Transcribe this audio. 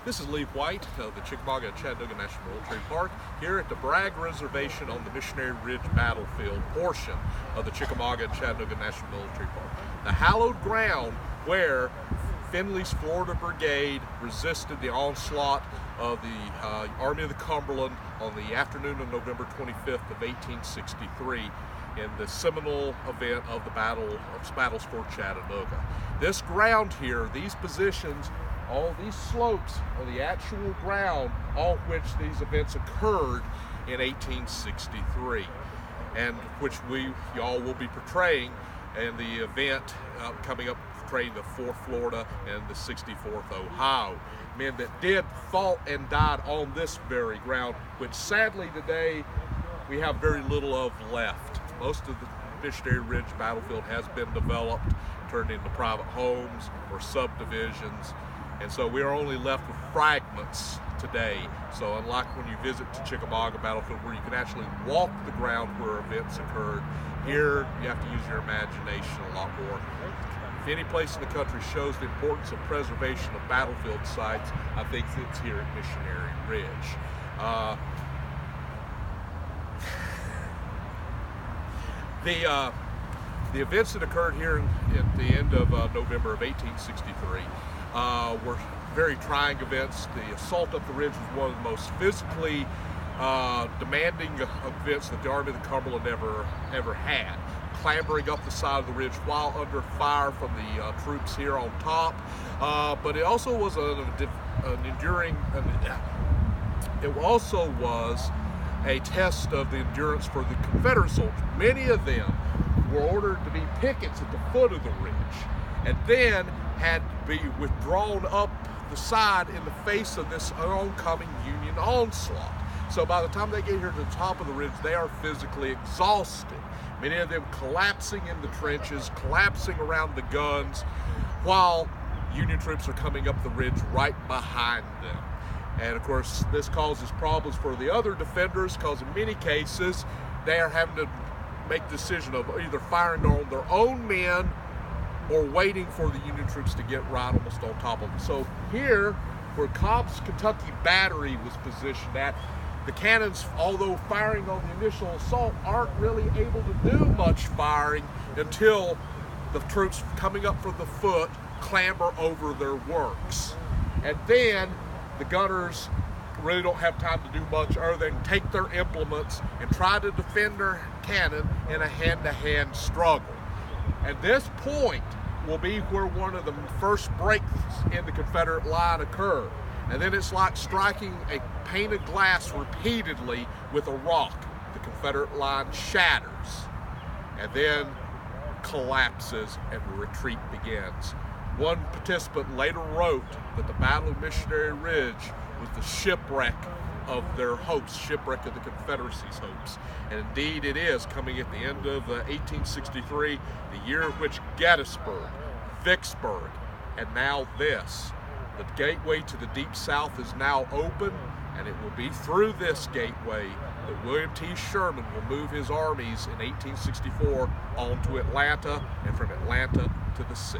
This is Lee White of the Chickamauga and Chattanooga National Military Park here at the Bragg Reservation on the Missionary Ridge battlefield portion of the Chickamauga and Chattanooga National Military Park. The hallowed ground where Finley's Florida Brigade resisted the onslaught of the Army of the Cumberland on the afternoon of November 25th of 1863 in the seminal event of the battles for Chattanooga. This ground here, these positions, all these slopes are the actual ground on which these events occurred in 1863, and which y'all will be portraying in the event coming up, portraying the 4th Florida and the 64th Ohio. Men that did fought and died on this very ground, which sadly today we have very little of left. Most of the Missionary Ridge battlefield has been developed, turned into private homes or subdivisions, and so we are only left with fragments today. So unlike when you visit the Chickamauga battlefield where you can actually walk the ground where events occurred, here you have to use your imagination a lot more. If any place in the country shows the importance of preservation of battlefield sites, I think it's here at Missionary Ridge. The events that occurred here at the end of November of 1863 were very trying events. The assault up the ridge was one of the most physically demanding events that the Army of the Cumberland ever had. Clambering up the side of the ridge while under fire from the troops here on top, but it also was it also was a test of the endurance for the Confederate soldiers. Many of them were ordered to be pickets at the foot of the ridge, and then had to be withdrawn up the side in the face of this oncoming Union onslaught. So by the time they get here to the top of the ridge, they are physically exhausted. Many of them collapsing in the trenches, collapsing around the guns, while Union troops are coming up the ridge right behind them. And of course, this causes problems for the other defenders, because in many cases, they are having to make the decision of either firing on their own men or waiting for the Union troops to get right almost on top of them. So here, where Cobb's Kentucky Battery was positioned at, the cannons, although firing on the initial assault, aren't really able to do much firing until the troops coming up from the foot clamber over their works. And then the gunners really don't have time to do much other than take their implements and try to defend their cannon in a hand-to-hand struggle. At this point will be where one of the first breaks in the Confederate line occur. And then it's like striking a pane of glass repeatedly with a rock. The Confederate line shatters and then collapses and the retreat begins. One participant later wrote that the Battle of Missionary Ridge was the shipwreck of their hopes, shipwreck of the Confederacy's hopes. And indeed it is, coming at the end of 1863, the year in which Gettysburg, Vicksburg, and now this. The gateway to the Deep South is now open, and it will be through this gateway that William T. Sherman will move his armies in 1864 on to Atlanta, and from Atlanta to the sea.